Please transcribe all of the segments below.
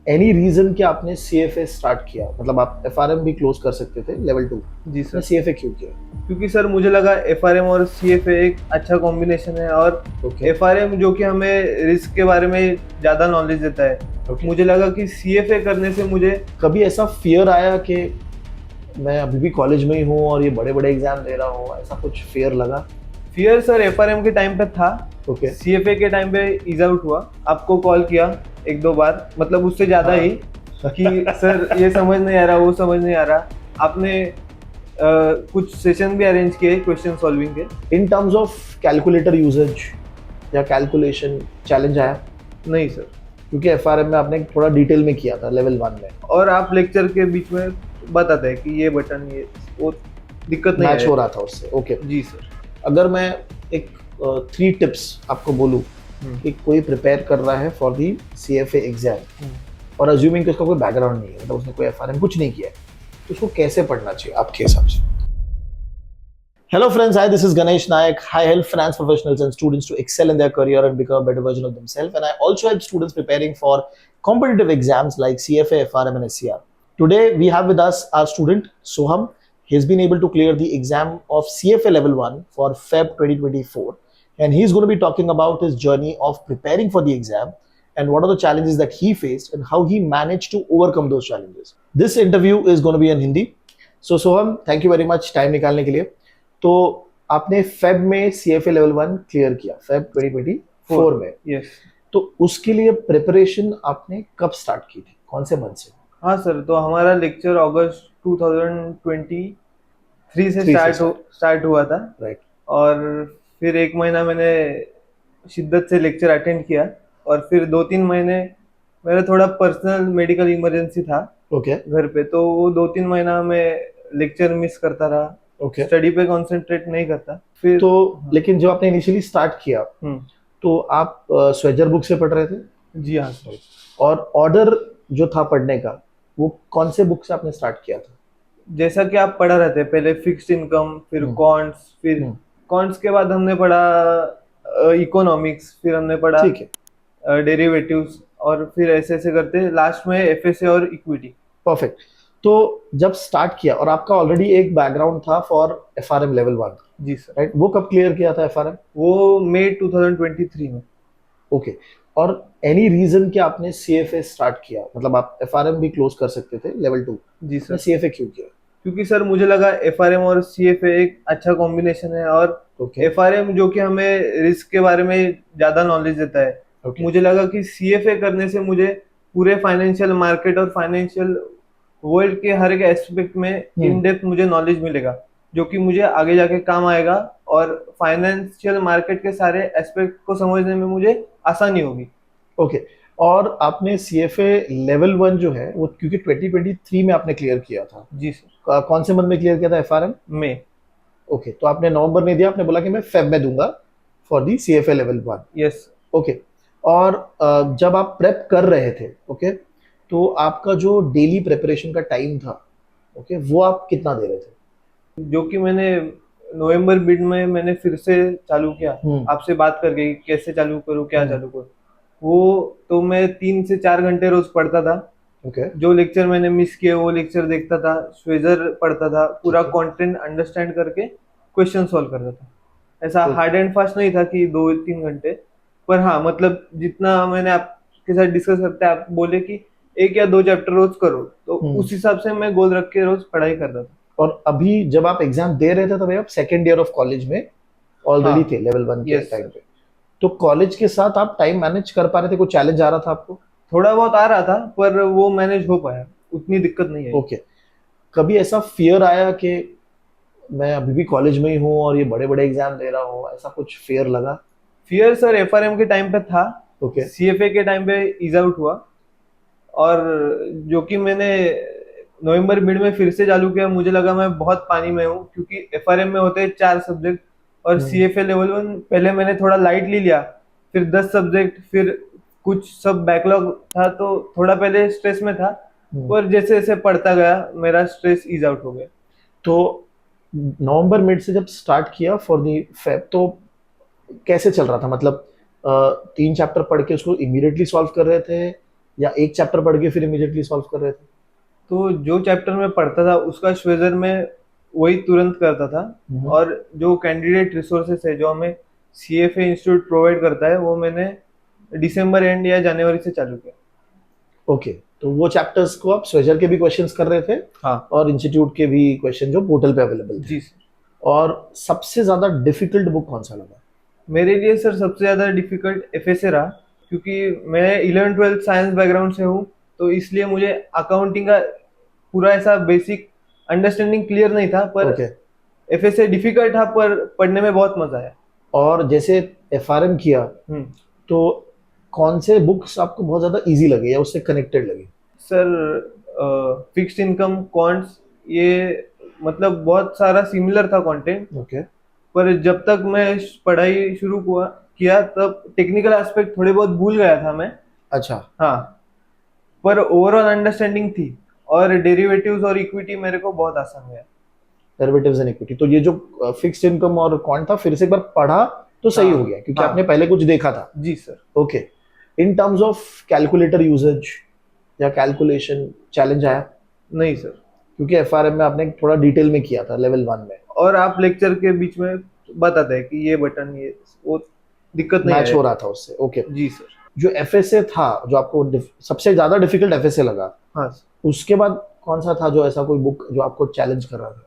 Any reason कि आपने CFA start किया? मतलब आप एफआरएम भी क्लोज कर सकते थे लेवल 2, जी सर। सीएफए क्यों किया? क्योंकि सर मुझे लगा एफआरएम और सीएफए एक अच्छा कॉम्बिनेशन है, और ओके एफआरएम जो कि हमें रिस्क के बारे में ज़्यादा नॉलेज देता है। ओके। मुझे लगा कि सीएफए करने से मुझे कभी ऐसा फियर आया कि मैं अभी भी कॉलेज में ही हूँ और ये बड़े बड़े एग्जाम दे रहा हूँ, ऐसा कुछ फियर लगा? फियर सर एफआरएम के टाइम पे था। ओके। सीएफए के टाइम पे ईज आउट हुआ, आपको कॉल किया एक दो बार, मतलब उससे ज़्यादा हाँ। ही, कि सर ये समझ नहीं आ रहा, वो समझ नहीं आ रहा। आपने कुछ सेशन भी अरेंज किए क्वेश्चन सॉल्विंग के। In terms of calculator usages या कैलकुलेशन चैलेंज आया? नहीं सर। क्योंकि एफआरएम में आपने थोड़ा डिटेल में किया था लेवल 1 में, और आप लेक्चर के बीच में बताते हैं कि ये बटन, ये वो, दिक्कत नहीं मैच है। हो रहा था उससे। ओके। जी सर। अगर मैं एक 3 टिप्स आपको बोलूँ कि कोई प्रिपेयर कर रहा है फॉर दी सीएफए एग्जाम और अज्यूमिंग कि उसका कोई बैकग्राउंड नहीं है, मतलब उसने कोई एफआरएम कुछ नहीं किया है, तो उसको कैसे पढ़ना चाहिए आपके हिसाब से? Hello friends, hi, this is Ganesh Nayak. I help finance professionals and students to excel in their career and become a better version of themselves. And I also help students preparing for competitive exams like CFA, FRM and SCR. Today we have with us our student Soham. He's been able to clear the exam of CFA level 1 for Feb 2024. And he's going to be talking about his journey of preparing for the exam and what are the challenges that he faced and how he managed to overcome those challenges. This interview is going to be in Hindi. So Soham, thank you very much time निकालने के लिए। तो आपने Feb में CFA level 1 clear किया, Feb 2024 में। Yes. तो उसके लिए प्रिपरेशन आपने कब स्टार्ट की थी, कौन से मंथ से? हाँ सर, तो हमारा लेक्चर अगस्त 2023 से 3 से स्टार्ट हुआ था। राइट। और फिर एक महीना मैंने शिद्दत से लेक्चर अटेंड किया, और फिर 2-3 महीने मेरा थोड़ा पर्सनल मेडिकल इमरजेंसी था ओके घर पे, तो वो 2-3 महीना मैं लेक्चर मिस करता रहा, ओके। स्टडी पे कंसंट्रेट नहीं करता। फिर तो लेकिन जब आपने इनिशियली स्टार्ट किया तो आप स्वेजर बुक से पढ़ रहे थे? जी हाँ सर। और ऑर्डर जो था पढ़ने का, वो कौन से बुक से आपने स्टार्ट किया था? जैसा कि आप पढ़ा रहे थे, पहले फिक्स्ड इनकम, फिर कॉन्ट्स, फिर कॉन्ट्स के बाद हमने पढ़ा इकोनॉमिक्स, फिर हमने पढ़ा ठीक है, डेरिवेटिव्स, और फिर ऐसे ऐसे करते लास्ट में एफएसए और इक्विटी। परफेक्ट। तो जब स्टार्ट किया और आपका ऑलरेडी एक बैकग्राउंड था for FRM level 1, ji sir. Right, वो कब क्लियर किया था एफआरएम? वो मई 2023 में। ओके। और एनी रीजन कि आपने सीएफए स्टार्ट किया? मतलब आप एफआरएम भी क्लोज कर सकते थे लेवल 2, जी सर। सीएफए क्यों किया? क्योंकि सर मुझे लगा एफआरएम और सीएफए एक अच्छा कॉम्बिनेशन है, और ओके एफआरएम जो कि हमें रिस्क के बारे में ज्यादा नॉलेज देता है। ओके। मुझे लगा कि सीएफए करने से मुझे पूरे फाइनेंशियल मार्केट और फाइनेंशियल वर्ल्ड के हर एक एस्पेक्ट में इन डेप्थ मुझे नॉलेज मिलेगा, जो कि मुझे आगे जाके काम आएगा, और फाइनेंशियल मार्केट के सारे एस्पेक्ट को समझने में मुझे आसानी होगी। ओके। और आपने सीएफए लेवल 1 जो है वो क्योंकि 2023 में आपने क्लियर किया था, जी सर। कौन से मंथ में क्लियर किया था एफआरएम? में। ओके, तो आपने नवंबर में दिया, आपने बोला कि मैं फेब में दूंगा for the CFA level 1। Yes. Okay. और जब आप प्रेप कर रहे थे, ओके, तो आपका जो डेली प्रिपरेशन का टाइम था, ओके, वो आप कितना दे रहे थे? जो कि मैंने नवंबर मिड में मैंने फिर से चालू किया, आपसे बात करके कि कैसे चालू करूँ, क्या चालू करूँ। वो तो मैं 3 से 4 घंटे रोज पढ़ता था। ओके। जो लेक्चर मैंने मिस किए वो लेक्चर देखता था, स्वेजर पढ़ता था, पूरा कंटेंट अंडरस्टैंड करके क्वेश्चन सॉल्व करता था। ऐसा हार्ड एंड फास्ट नहीं था कि 2-3 घंटे, पर हाँ मतलब जितना मैंने आपके साथ डिस्कस करते आप बोले कि 1 या 2 चैप्टर रोज करो, तो उस हिसाब से मैं गोल रख के रोज पढ़ाई करता था। और अभी जब आप एग्जाम दे रहे थे तब आप सेकेंड ईयर ऑफ कॉलेज में ऑलरेडी थे लेवल 1 के टाइम पे, तो कॉलेज के साथ आप टाइम मैनेज कर पा रहे थे? कोई चैलेंज आ रहा था आपको? थोड़ा बहुत आ रहा था, पर वो मैनेज हो पाया, उतनी दिक्कत नहीं है। ओके। कभी ऐसा फियर आया कि मैं अभी भी कॉलेज में ही हूँ और ये बड़े बड़े एग्जाम दे रहा हूँ, ऐसा कुछ फियर लगा? फियर सर एफआरएम के टाइम पे था। ओके। सीएफए के टाइम पे ईज आउट हुआ, और जो कि मैंने नवंबर मिड में फिर से चालू किया, मुझे लगा मैं बहुत पानी में हूँ, क्योंकि एफआरएम में होते हैं 4 सब्जेक्ट, और सीएफए लेवल 1 पहले मैंने थोड़ा लाइटली लिया, फिर 10 सब्जेक्ट, फिर कुछ सब बैकलॉग था, तो थोड़ा पहले स्ट्रेस में था, पर जैसे जैसे पढ़ता गया मेरा स्ट्रेस ईज आउट हो गया। तो नवंबर मिड से जब स्टार्ट किया फॉर दी फेब, तो कैसे चल रहा था? मतलब 3 चैप्टर पढ़ के उसको इमीडिएटली सॉल्व कर रहे थे या एक चैप्टर पढ़ के फिर इमीडिएटली सॉल्व कर रहे थे? तो जो चैप्टर मैं पढ़ता था उसका श्वेजर में वही तुरंत करता था, और जो कैंडिडेट रिसोर्सेस है जो हमें सीएफए इंस्टीट्यूट प्रोवाइड करता है वो मैंने दिसंबर एंड या जनवरी से चालू किया। ओके, तो वो चैप्टर्स को आप स्वेजर के भी क्वेश्चंस कर रहे थे हाँ और इंस्टीट्यूट के भी क्वेश्चन जो पोर्टल पे अवेलेबल थे। जी सर। और सबसे ज्यादा डिफिकल्ट बुक कौन सा लगा? मेरे लिए सर सबसे ज़्यादा डिफिकल्ट एफएसए रहा, क्योंकि मैं 11th-12th साइंस बैकग्राउंड से हूँ, तो इसलिए मुझे अकाउंटिंग का पूरा ऐसा बेसिक अंडरस्टैंडिंग क्लियर नहीं था, पर ओके। एफएसए डिफिकल्ट था पर पढ़ने में बहुत मजा आया। और जैसे एफआरएम किया हम्म। तो कौन से बुक्स आपको बहुत ज्यादा इजी लगे या उससे कनेक्टेड लगे? सर फिक्स्ड इनकम क्वांट्स, ये मतलब बहुत सारा सिमिलर था कंटेंट, ओके। पर जब तक मैं पढ़ाई शुरू किया तब टेक्निकल एस्पेक्ट थोड़े बहुत भूल गया था मैं। अच्छा। हाँ, पर ओवरऑल अंडरस्टैंडिंग थी, और डेरिवेटिव्स और इक्विटी मेरे को बहुत आसान गया। डेरिवेटिव्स एंड इक्विटी, तो ये जो फिक्स्ड इनकम और क्वांट था फिर से एक बार पढ़ा तो सही हाँ, हो गया क्योंकि हाँ। आपने पहले कुछ देखा था। Ji sir. Okay. In terms of calculator usages या कैलकुलेशन चैलेंज आया? नहीं सर। क्योंकि एफआरएम में आपने थोड़ा डिटेल में किया था लेवल 1 में, और आप लेक्चर के बीच में बताते हैं कि ये बटन ये वो, दिक्कत नहीं मैच हो आएगी। रहा था उससे। ओके। जी सर। जो एफएसए था जो आपको सबसे ज्यादा डिफिकल्ट एफएसए लगा, हाँ सर। उसके बाद कौन सा था जो ऐसा कोई बुक जो आपको चैलेंज कर रहा था?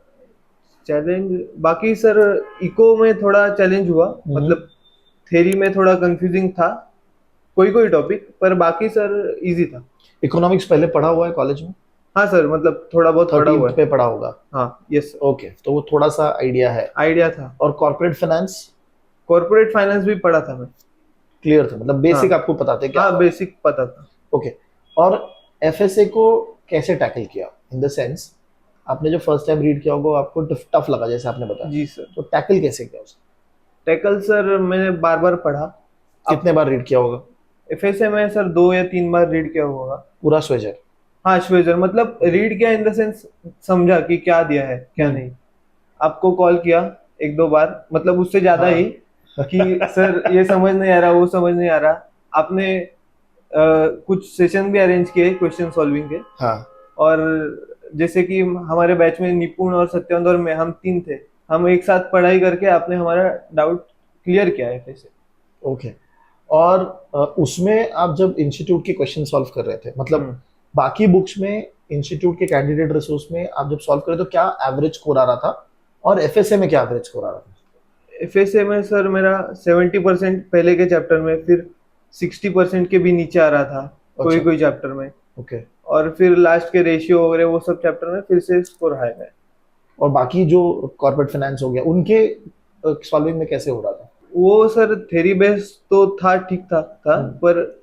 चैलेंज बाकी सर इको में थोड़ा चैलेंज हुआ, मतलब थ्योरी में थोड़ा कंफ्यूजिंग था कोई कोई टॉपिक, पर बाकी सर इजी था। इकोनॉमिक्स पहले पढ़ा हुआ है कॉलेज में? हाँ सर, मतलब थोड़ा बहुत पढ़ा हुआ 13th है। पे पढ़ा होगा। हाँ यस सर। ओके, तो वो थोड़ा सा आइडिया है। आइडिया था। और कॉर्पोरेट फाइनेंस? कॉर्पोरेट फाइनेंस भी पढ़ा था मैं। क्लियर था, मतलब बेसिक हाँ। आपको पता थे क्या? हाँ बेसिक पता था। ओके। और एफएसए को कैसे टैकल किया, इन द सेंस आपने जो फर्स्ट टाइम रीड किया होगा आपको टफ लगा जैसे आपने बताया, जी सर। तो टैकल कैसे किया उसे? टैकल सर मैंने बार बार पढ़ा। कितने बार रीड किया होगा? एफएसए में सर 2 या 3 बार रीड किया होगा। पूरा स्वेजर? हाँ श्वेजर, मतलब रीड किया इन द सेंस समझा कि क्या दिया है क्या नहीं। आपको कॉल किया 1-2 बार, मतलब उससे ज्यादा हाँ। ही, कि सर ये समझ नहीं आ रहा वो समझ नहीं आ रहा। आपने कुछ सेशन भी अरेंज किए क्वेश्चन सॉल्विंग के। हाँ। और जैसे कि हमारे बैच में निपुण और सत्यानंद और मैं, हम 3 थे, हम एक साथ पढ़ाई करके आपने हमारा डाउट क्लियर किया है फिर से। ओके। और उसमें आप जब इंस्टीट्यूट के क्वेश्चन सॉल्व कर रहे थे, मतलब बाकी बुक्स में इंस्टीट्यूट के कैंडिडेट रिसोर्स में आप जब सॉल्व कर रहे तो क्या एवरेज स्कोर आ रहा था, और एफएसए में क्या एवरेज स्कोर आ रहा था? एफएसए में सर मेरा 70% पहले के चैप्टर में, फिर 60% के भी नीचे आ रहा था कोई अच्छा। कोई चैप्टर में, ओके। और फिर लास्ट के रेशियो वगैरह वो सब चैप्टर में फिर से स्कोर हाई है। और बाकी जो कॉर्पोरेट फाइनेंस हो गया उनके सॉल्विंग में कैसे हो रहा था? वो सर थ्योरी बेस्ड तो था, ठीक ठाक था, पर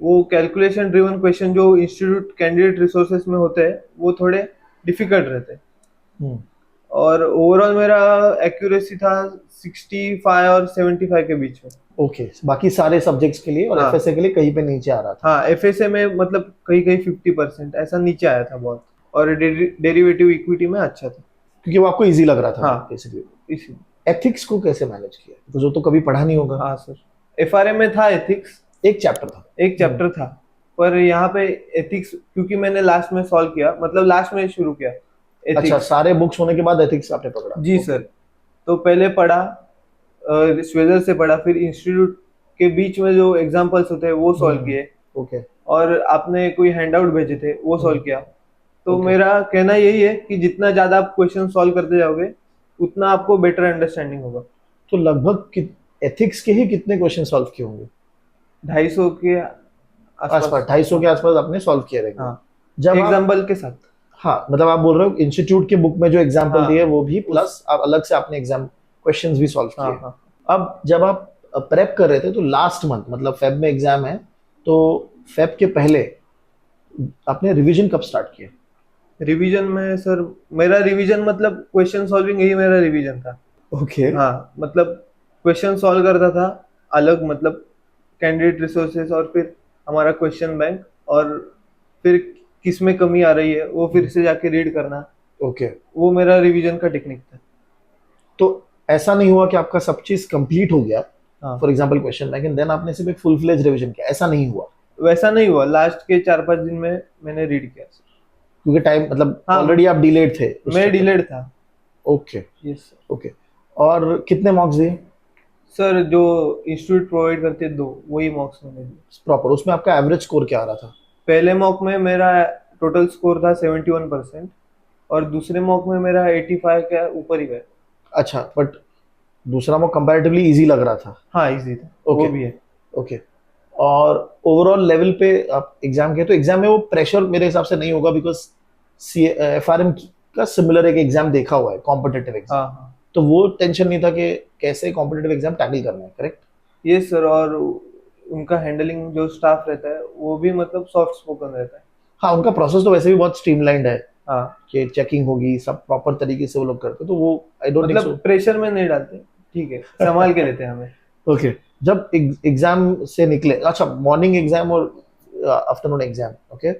वो कैलकुलेशन ड्रिवन क्वेश्चन जो इंस्टीट्यूट कैंडिडेट रिसोर्सेज में होते हैं वो थोड़े डिफिकल्ट रहते हैं। और ओवरऑल मेरा एक्यूरेसी था 65 और 75 के बीच में। ओके। बाकी सारे सब्जेक्ट्स के लिए, और हाँ। एफएसए के लिए कहीं पे नीचे आ रहा था? हाँ एफएसए में मतलब कहीं कहीं 50% ऐसा नीचे आया था बहुत, और डेरिवेटिव इक्विटी में अच्छा था, क्योंकि वो आपको इजी लग रहा था। हाँ। बेसिकली इसी। एथिक्स को कैसे मैनेज किया, तो जो तो कभी पढ़ा नहीं होगा। हाँ सर, एफआरएम में था एथिक्स, एक चैप्टर था। एक चैप्टर था, पर यहाँ पे एथिक्स क्योंकि मैंने लास्ट में सॉल्व किया, मतलब लास्ट में शुरू किया अच्छा, ethics। सारे बुक्स होने के बाद एथिक्स आपने पकड़ा? जी सर। तो पहले पढ़ा, स्वेजर से पढ़ा, फिर इंस्टीट्यूट के बीच में जो एग्जांपल्स होते हैं वो सॉल्व किए, ओके। और आपने कोई हैंडआउट भेजे थे वो सॉल्व किया। तो Okay. मेरा कहना यही है कि जितना ज्यादा आप क्वेश्चन सॉल्व करते जाओगे उतना आपको बेटर अंडरस्टैंडिंग होगा। तो लगभग एथिक्स के ही कितने क्वेश्चन सॉल्व किए होंगे? 250 के आसपास, आसपास। 250 के आसपास आपने सॉल्व किए रहेंगे। हाँ, जब एग्जाम्पल के साथ। हाँ, मतलब आप बोल रहे हो इंस्टीट्यूट के बुक में जो एग्जाम्पल हाँ, दिए वो भी, प्लस आप अलग से आपने एग्जाम क्वेश्चंस भी सॉल्व किए। हाँ। अब जब आप प्रेप कर रहे थे तो लास्ट मंथ, मतलब फेब में एग्जाम है, तो फेब के पहले आपने रिवीजन कब स्टार्ट किया? रिवीजन में सर मेरा रिवीजन मतलब क्वेश्चन सॉल्विंग यही मेरा रिवीजन था। ओके। हाँ, मतलब क्वेश्चन सॉल्व करता था अलग, मतलब कैंडिडेट रिसोर्सेज और फिर हमारा क्वेश्चन बैंक, और फिर किस में कमी आ रही है वो फिर से जाके रीड करना। ओके। वो मेरा रिवीजन का टेक्निक था। तो ऐसा नहीं हुआ कि आपका सब चीज कंप्लीट हो गया, हाँ। For example question bank, and then आपने सिर्फ एक फुल फ्लेज रिवीजन किया, ऐसा नहीं हुआ? वैसा नहीं हुआ, लास्ट के 4-5 दिन में मैंने रीड किया सर। क्योंकि टाइम मतलब हाँ। ऑलरेडी आप डिलेड थे उस मैं चक्कर में। डिलेड था। Okay yes sir. ओके। और कितने मार्क्स दिए सर जो इंस्टीट्यूट प्रोवाइड करते हैं 2, वही मार्क्स मैंने दिए। प्रॉपर? उसमें आपका एवरेज स्कोर क्या आ रहा था? पहले मॉक में मेरा टोटल स्कोर था 71% और दूसरे मॉक में मेरा 85 के ऊपर ही गया। अच्छा, बट दूसरा मॉक कंपैरेटिवली इजी लग रहा था। हाँ इजी था। ओके वो भी है। ओके। और ओवरऑल लेवल पे आप एग्जाम के, तो एग्जाम में वो प्रेशर मेरे हिसाब से नहीं होगा, बिकॉज सी एफआरएम का सिमिलर एक एग्जाम देखा हुआ है, कॉम्पिटिटिव एग्जाम। हाँ हाँ। तो वो टेंशन नहीं था कि कैसे कॉम्पिटिटिव एग्जाम टैकल करना है, करेक्ट? ये सर, और उनका हैंडलिंग जो स्टाफ रहता है वो भी मतलब सॉफ्ट स्पोकन रहता है। हाँ, उनका प्रोसेस तो वैसे भी बहुत स्ट्रीमलाइंड है हाँ कि चेकिंग होगी, सब प्रॉपर तरीके से वो लोग करते हैं, तो वो आई डोंट थिंक मतलब सो। प्रेशर में नहीं डालते, ठीक है, संभाल के लेते हैं हमें। ओके। जब एग्जाम से निकले, अच्छा मॉर्निंग एग्जाम और आफ्टरनून एग्जाम, ओके,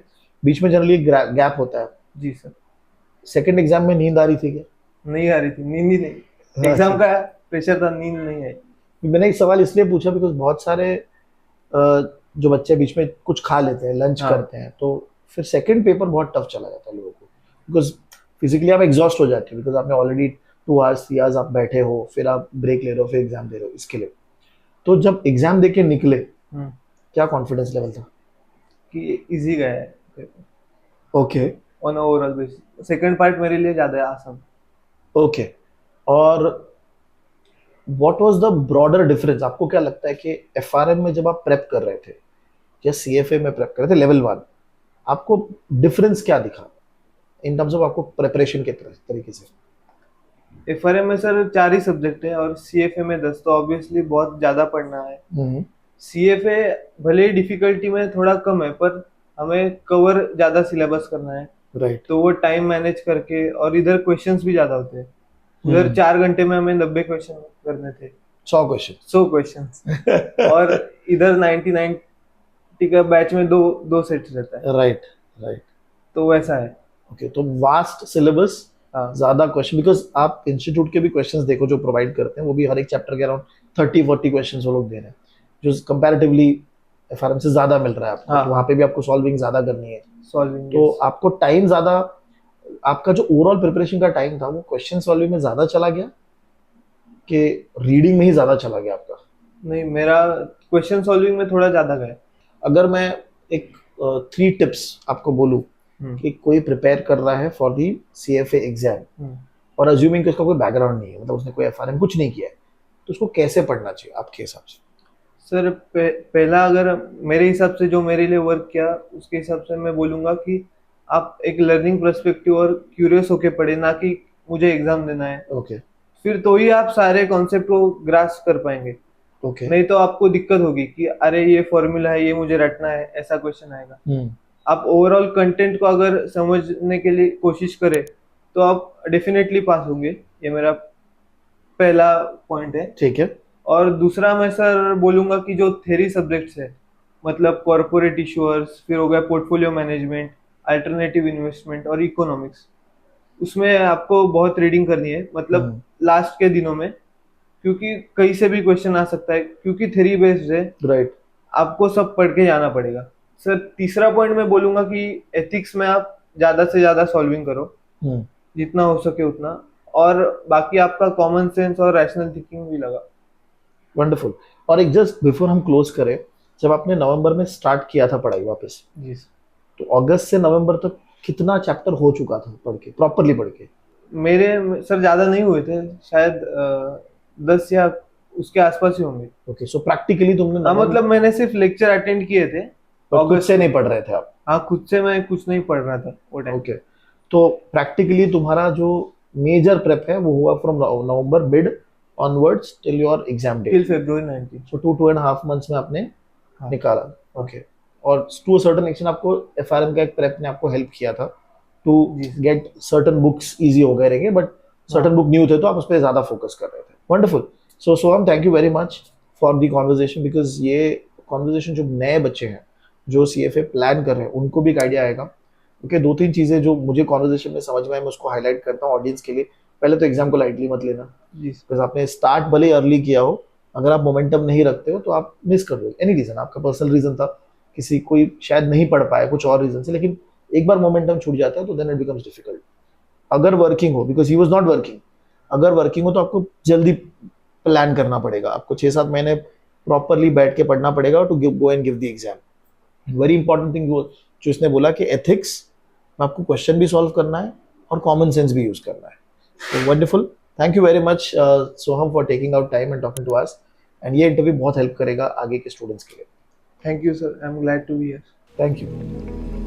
बीच में जनरली गैप होता है। जी सर। सेकंड एग्जाम में नींद आ रही थी क्या? नहीं आ रही थी, नींद ही नहीं, एग्जाम का प्रेशर था, नींद नहीं आई। मैंने एक सवाल इसलिए पूछा बिकॉज बहुत सारे जो बच्चे बीच में कुछ खा लेते हैं, लंच हाँ। करते हैं, तो फिर सेकंड पेपर बहुत टफ चला जाता है लोगों को, बिकॉज फिजिकली आप एग्जॉस्ट हो जाते हो, बिकॉज आपने ऑलरेडी 2 hours 3 hours आप बैठे हो, फिर आप ब्रेक ले रहे हो, फिर एग्जाम दे रहे हो, इसके लिए। तो जब एग्जाम दे के निकले, हम्म, क्या कॉन्फिडेंस लेवल था? कि इजी गया है okay on overall basis. Second part मेरे लिए ज्यादा आसान। ओके। और what was the broader difference? आपको क्या लगता है कि एफआरएम में जब आप प्रेप कर रहे थे या सीएफए में प्रेप कर रहे थे लेवल 1, आपको डिफरेंस क्या दिखा इन टर्म्स ऑफ आपको प्रिपरेशन के तरीके से? एफआरएम में सर 4 ही सब्जेक्ट है और सीएफए में 10, तो ऑब्वियसली बहुत ज्यादा पढ़ना है। सीएफए भले ही डिफिकल्टी में थोड़ा कम है, पर हमें कवर ज्यादा सिलेबस करना है, राइट। तो वो टाइम मैनेज करके, और इधर क्वेश्चंस भी ज्यादा होते हैं। उधर 4 घंटे में हमें 90 क्वेश्चन करने थे, 100 क्वेश्चन। 100 क्वेश्चन। और इधर 99 का बैच में दो सेट्स रहता है, राइट राइट। तो वैसा है। ओके, तो वास्ट सिलेबस, हाँ ज्यादा क्वेश्चन, बिकॉज आप इंस्टीट्यूट के भी क्वेश्चंस देखो जो प्रोवाइड करते हैं, वो भी हर एक चैप्टर के अराउंड 30-40 क्वेश्चंस वो लोग दे रहे हैं, जो कंपैरेटिवली एफआरएम से ज्यादा मिल रहा है आपको। हाँ, तो वहाँ पे भी आपको सॉल्विंग ज्यादा करनी है, सॉल्विंग। तो आपको टाइम ज्यादा, आपका जो ओवरऑल प्रिपरेशन का टाइम था वो क्वेश्चन सॉल्विंग में ज्यादा चला गया कि रीडिंग में ही ज्यादा चला गया आपका? नहीं, मेरा क्वेश्चन सॉल्विंग में थोड़ा ज्यादा गया। अगर मैं एक 3 टिप्स आपको बोलूं कि कोई प्रिपेयर कर रहा है फॉर दी सीएफए एग्जाम, और अज्यूमिंग कि उसका कोई बैकग्राउंड नहीं है, मतलब उसने कोई एफआरएम कुछ नहीं किया है, तो उसको कैसे पढ़ना चाहिए आपके हिसाब से? सर पहला, अगर मेरे हिसाब से जो मेरे लिए वर्क किया, उसके हिसाब से मैं बोलूंगा कि आप एक लर्निंग पर्सपेक्टिव और क्यूरियस होके पढ़े, ना कि मुझे एग्जाम देना है। ओके फिर तो ही आप सारे कॉन्सेप्ट को ग्रास्प कर पाएंगे, ओके। नहीं तो आपको दिक्कत होगी कि अरे ये फॉर्मूला है, ये मुझे रटना है, ऐसा क्वेश्चन आएगा। आप ओवरऑल कंटेंट को अगर समझने के लिए कोशिश करें तो आप डेफिनेटली पास होंगे। ये मेरा पहला पॉइंट है। ठीक है। और दूसरा मैं सर बोलूंगा कि जो थ्योरी सब्जेक्ट्स है, मतलब कॉर्पोरेट इशूअर्स, फिर हो गया पोर्टफोलियो मैनेजमेंट, अल्टरनेटिव इन्वेस्टमेंट और इकोनॉमिक्स, उसमें आपको बहुत रीडिंग करनी है, मतलब लास्ट के दिनों में, क्योंकि कहीं से भी क्वेश्चन आ सकता है, क्योंकि थ्योरी बेस्ड है। राइट। आपको सब पढ़ के जाना पड़ेगा। सर तीसरा पॉइंट मैं बोलूंगा कि एथिक्स में आप ज्यादा से ज्यादा सॉल्विंग करो, जितना हो सके उतना, और बाकी आपका कॉमन सेंस और रैशनल थिंकिंग भी लगा। वंडरफुल। और एक जस्ट बिफोर हम क्लोज करें, जब आपने नवंबर में स्टार्ट किया था पढ़ाई वापस, जी तो अगस्त से नवंबर तक कितना चैप्टर हो चुका था पढ़ के, प्रॉपरली पढ़ के? मेरे सर ज्यादा नहीं हुए थे, शायद 10 या उसके आसपास ही होंगे। ओके, सो प्रैक्टिकली तुमने हाँ, मतलब मैंने सिर्फ लेक्चर अटेंड किए थे। खुद से नहीं पढ़ रहे थे आप? हाँ, खुद से मैं कुछ नहीं पढ़ रहा था वो टाइम। ओके, तो प्रैक्टिकली तुम्हारा जो मेजर प्रेप है वो हुआ from November mid onwards till your exam day, till February 19। So 2.5 months में आपने हाँ। निकाला। ओके। और टू सर्टेन एक्शन आपको एफआरएम का एक प्रेप ने आपको हेल्प किया था to get certain books, easy हो गए रहेंगे, बट सर्टेन बुक न्यू थे तो आप उस पर ज्यादा फोकस कर रहे थे। Wonderful. So Soham, thank you very much for the conversation, because ये कॉन्वर्जेशन जो नए बच्चे हैं जो सीएफए प्लान कर रहे हैं उनको भी एक आइडिया आएगा। ओके, 2-3 चीजें जो मुझे कॉन्वर्जेशन में समझ में आई, मैं उसको हाईलाइट करता हूँ ऑडियंस के लिए। पहले तो एग्जाम को लाइटली मत लेना, बिकॉज आपने स्टार्ट भले अर्ली किया हो, अगर आप मोमेंटम नहीं रखते हो तो आप मिस कर दोगे। एनी रीजन, आपका पर्सनल रीजन था किसी कोई शायद नहीं पढ़ पाया कुछ और रीजन से, लेकिन एक बार मोमेंटम छूट जाता है तो देन इट बिकम्स डिफिकल्ट। अगर वर्किंग हो, because he was not working, अगर वर्किंग हो तो आपको जल्दी प्लान करना पड़ेगा, आपको 6-7 महीने प्रॉपरली बैठ के पढ़ना पड़ेगा to go and give the exam. Very important thing जो इसने बोला कि एथिक्स में आपको क्वेश्चन भी सॉल्व करना है और कॉमन सेंस भी यूज करना है। तो wonderful, thank you very much Soham for taking out time and talking to us, and ये इंटरव्यू बहुत हेल्प करेगा आगे के स्टूडेंट्स के लिए। Thank you sir, I am glad to be here. Thank you.